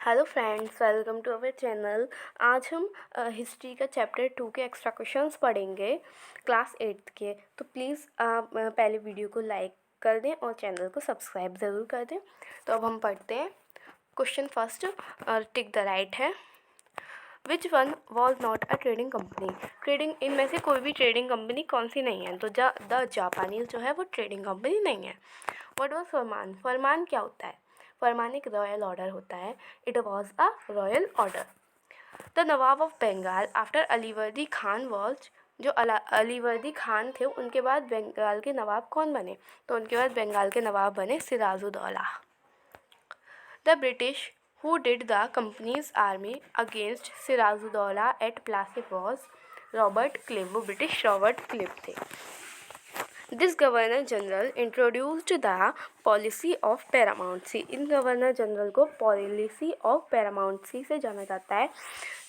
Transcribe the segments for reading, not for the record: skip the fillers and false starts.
Hello friends, welcome to our channel. आज हम history का चैप्टर 2 के एक्स्ट्रा क्वेश्चंस पढ़ेंगे क्लास 8 के। तो प्लीज़ आप पहले वीडियो को लाइक कर दें और चैनल को सब्सक्राइब ज़रूर कर दें। तो अब हम पढ़ते हैं। Question first tick the right है। Which one was not a trading company. Trading इनमें से कोई भी ट्रेडिंग कंपनी कौन सी नहीं है? तो द जापानीज जो है वो ट्रेडिंग कंपनी नहीं है। व्हाट वाज फरमान? फरमान क्या होता है? फरमान एक रॉयल ऑर्डर होता है। It was a royal order. The nawab of Bengal after Alivardi Khan was. जो अलीवर्दी खान थे उनके बाद बंगाल के नवाब कौन बने? तो उनके बाद बंगाल के नवाब बने Sirajuddaulah. The British who did the company's army against Sirajuddaulah at Plassey was Robert Clive. वो ब्रिटिश रॉबर्ट क्लिव थे। This governor general introduced the policy of paramountcy. इन गवर्नर जनरल को पॉलिसी ऑफ पैरामाउंसी से जाना जाता है।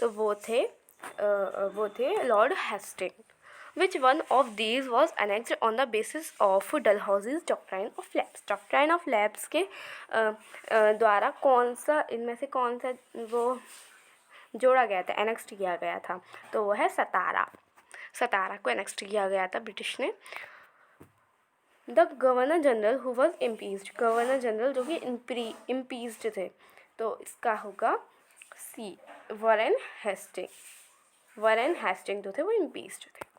तो वो थे Lord Hasting. Which one of these was annexed on the basis of Dalhousie's doctrine of lapse? Doctrine of lapse के द्वारा कौन सा इनमें से कौन सा वो जोड़ा गया था, एनेक्स्ट किया गया था? तो वो है सतारा। सतारा को एनेक्स्ट किया गया था ब्रिटिश ने। The governor general who was impeached. Governor general जो कि इम्पीज्ड थे, तो इसका होगा C, Warren Hasting. Warren Hasting जो थे वो इम्पीज्ड थे।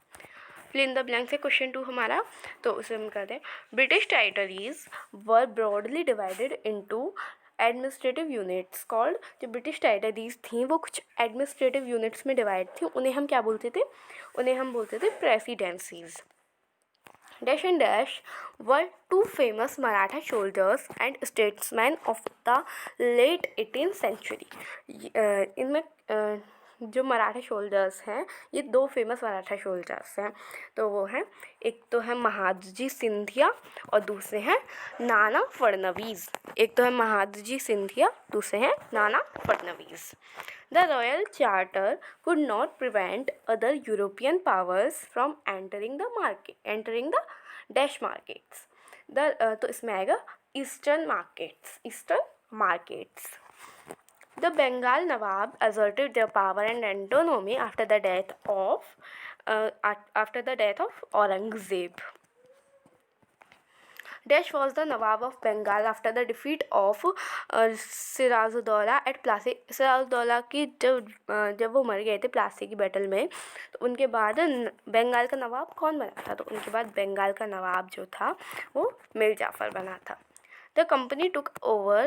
फिल इन द ब्लैंक से क्वेश्चन 2 हमारा, तो उसे हम कहते हैं British territories were broadly divided into administrative units called. जो ब्रिटिश टेरिटरीज थी वो कुछ एडमिनिस्ट्रेटिव यूनिट्स में डिवाइड थी। उन्हें हम क्या बोलते थे? उन्हें हम बोलते थे presidencies. Dash and dash were two famous Maratha soldiers and statesman of the late 18th century. इनमें जो मराठा सोल्जर्स हैं, ये दो फेमस मराठा सोल्जर्स हैं। तो वो हैं, एक तो है महादजी सिंधिया और दूसरे हैं नाना फडणवीस। एक तो है महादजी सिंधिया, दूसरे हैं Nana Phadnavis. The royal charter could not prevent other European powers from entering the dash markets. तो इसमें आएगा eastern markets. The Bengal Nawab asserted their power and autonomy after the death of Aurangzeb. Dash was the Nawab of Bengal after the defeat of Sirajuddaulah at Plassey. Sirajuddaulah की जब वो मर गए थे प्लासी की बैटल में, तो उनके बाद बंगाल का नवाब कौन बना था? तो उनके बाद बंगाल का नवाब जो था वो मीर जाफ़र बना था। The company took over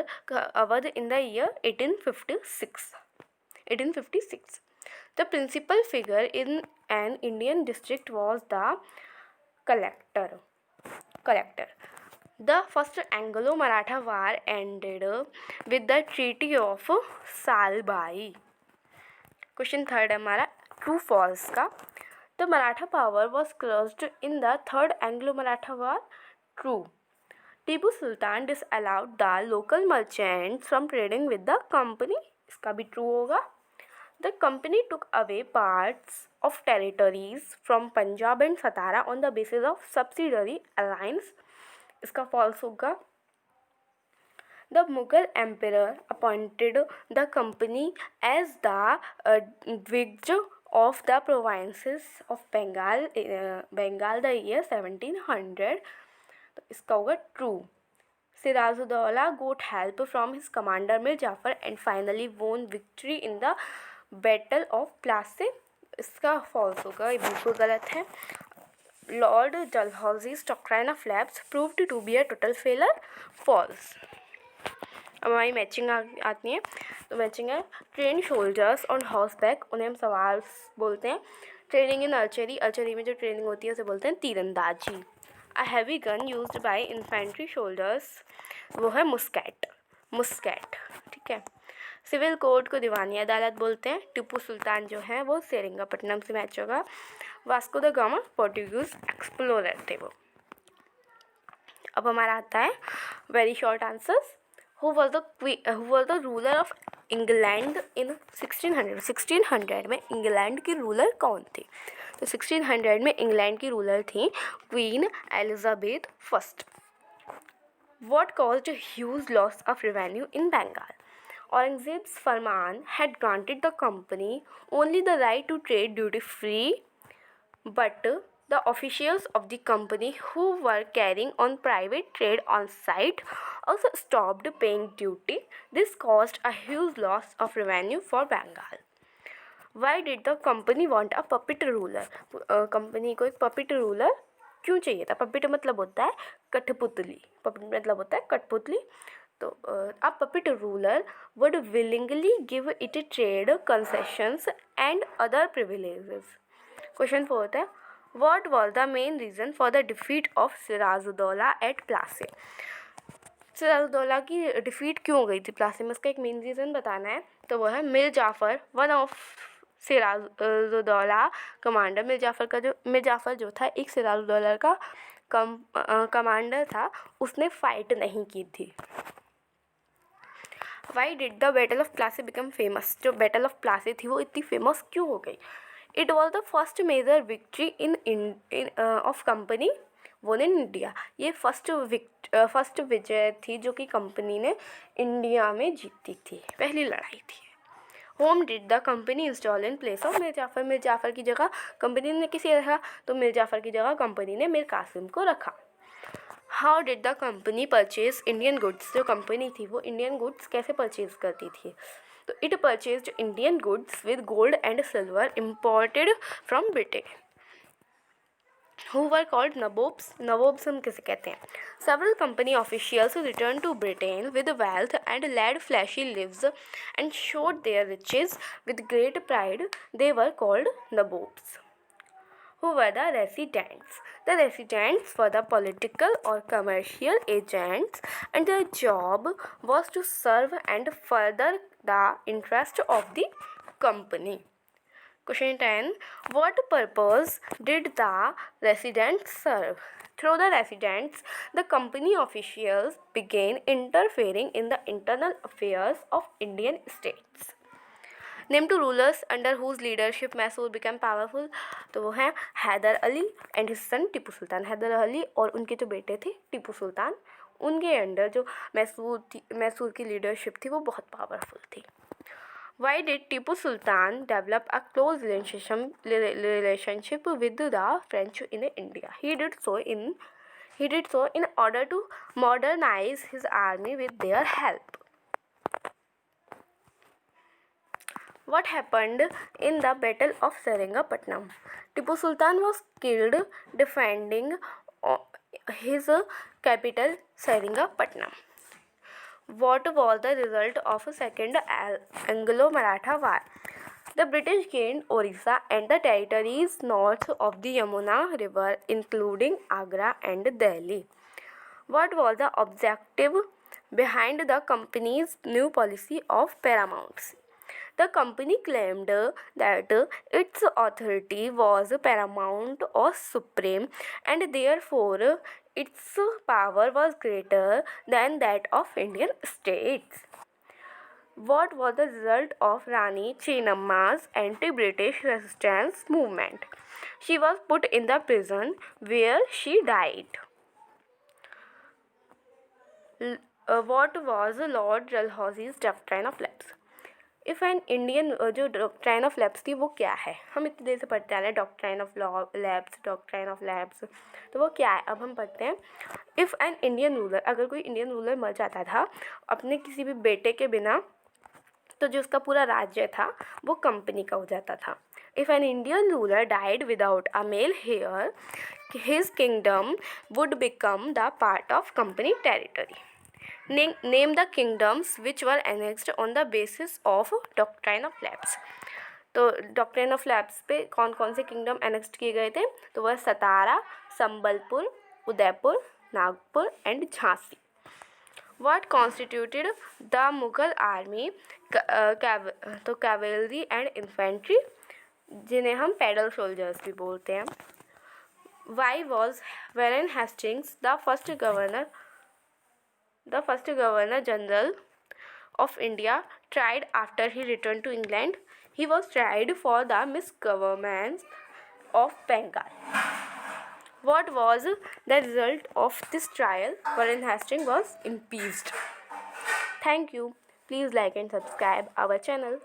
Awadh in the year 1856. The principal figure in an Indian district was the collector. The first Anglo-Maratha war ended with the Treaty of Salbai. Question 3 हमारा true false का। The Maratha power was crushed in the third Anglo-Maratha war. True. Tipu Sultan disallowed the local merchants from trading with the company. इसका भी true होगा। The company took away parts of territories from Punjab and Satara on the basis of subsidiary alliance. इसका false होगा। The Mughal emperor appointed the company as the Dwight of the provinces of Bengal the year 1700. तो इसका होगा true. Sirajuddaulah got help from his commander Mir Jafar and finally won victory in the battle of Plassey. इसका false होगा, ये बिल्कुल गलत है। Lord Dalhousie's doctrine of lapse proved to be a total failure. False. अब हमारी मैचिंग आती है। तो मैचिंग है train soldiers on horse back, उन्हें हम सवार बोलते हैं। ट्रेनिंग इन आर्चरी में जो ट्रेनिंग होती है उसे बोलते हैं तीरंदाजी। A heavy gun used by infantry soldiers, वो है मुस्कैट। ठीक है। सिविल कोर्ट को दीवानी अदालत बोलते हैं। टीपू सुल्तान जो है वो सेरिंगापट्टनम से मैच होगा। Vasco the gamma Portuguese explorer थे वो। अब हमारा आता है very short answers. Who was the ruler of England in 1600? 1600 में इंग्लैंड की रूलर कौन थी? तो 1600 में इंग्लैंड की रूलर थी queen Elizabeth first. What caused huge loss of revenue in Bengal? Aurangzeb's Farman had granted the company only the right to trade duty-free, but the officials of the company who were carrying on private trade on site also stopped paying duty. This caused a huge loss of revenue for Bengal. Why did the company want a puppet ruler? Company को एक puppet ruler क्यों चाहिए था? puppet मतलब होता है कठपुतली, puppet मतलब होता है कठपुतली. तो a puppet ruler would willingly give it trade concessions and other privileges. Question 4 होता है what was the main reason for the defeat of Sirajuddaulah at Plassey? Sirajuddaulah की डिफीट क्यों हो गई थी प्लासी में? इसका एक मेन रीज़न बताना है. तो वो है Mir Jafar, one of Sirajuddaulah commander. Mir Jafar जो था एक सिराजुद्दौला का कमांडर था, उसने फाइट नहीं की थी. Why did the battle of Plassey become famous? जो बैटल ऑफ प्लासी थी वो इतनी फेमस क्यों हो गई? It was the first major victory in of company won in India. ये फर्स्ट विजय थी जो कि कंपनी ने इंडिया में जीती थी, पहली लड़ाई थी. Home did the company install in place of Mir Jafar? Mir Jafar की जगह कंपनी ने किसी रखा? तो मीर जाफ़र की जगह कंपनी ने मीर कासिम को रखा. How did the company purchase Indian goods? जो कंपनी थी वो इंडियन गुड्स कैसे परचेज करती थी? तो it purchase Indian goods with gold and silver imported from Britain. Who were called nabobs? Nabobs हम किसे कहते हैं? Several company officials returned to Britain with wealth and led flashy lives and showed their riches with great pride. They were called nabobs. Who were the residents? The residents were the political or commercial agents, and their job was to serve and further the interest of the company. Question 10. What purpose did the residents serve? Through the residents, the company officials began interfering in the internal affairs of Indian states. Name two rulers under whose leadership Mysore became powerful. तो वो हैं Haider Ali and his son Tipu Sultan. Haider Ali और उनके जो बेटे थे टीपू सुल्तान, उनके under जो मैसूर की लीडरशिप थी वो बहुत पावरफुल थी. Why did Tipu Sultan develop a close relationship with the French in India? He did so in order to modernize his army with their help. What happened in the Battle of Seringapatam? Tipu Sultan was killed defending his capital Seringapatam. What was the result of Second Anglo-Maratha War? The British gained Orissa and the territories north of the Yamuna River, including Agra and Delhi. What was the objective behind the company's new policy of paramountcy? The company claimed that its authority was paramount or supreme, and therefore its power was greater than that of Indian states. What was the result of Rani Chennamma's anti-British resistance movement? She was put in the prison where she died. What was Lord Dalhousie's doctrine of lapse? If an Indian जो doctrine of labs थी वो क्या है? हम इतनी देर से पढ़ते आ रहे हैं डॉक्ट्राइन ऑफ लैब्स. तो वो क्या है अब हम पढ़ते हैं. इफ़ एन इंडियन रूलर, अगर कोई इंडियन रूलर मर जाता था अपने किसी भी बेटे के बिना, तो जो उसका पूरा राज्य था वो कंपनी का हो जाता था. If an Indian ruler died without a male heir, his kingdom would become the part of company territory. Name the kingdoms which were annexed on the basis of doctrine of lapse. तो doctrine of labs पे कौन कौन से kingdom एनेक्स्ट किए गए थे? तो वह Satara, Sambalpur, Udaipur, Nagpur and Jhansi. What constituted the Mughal army? तो कैवेलरी एंड इन्फेंट्री, जिन्हें हम पैडल सोल्जर्स भी बोलते हैं. Why was Warren Hastings the first Governor General of India tried after he returned to England? He was tried for the misgovernance of Bengal. What was the result of this trial? Warren Hastings was impeached. Thank you. Please like and subscribe our channel.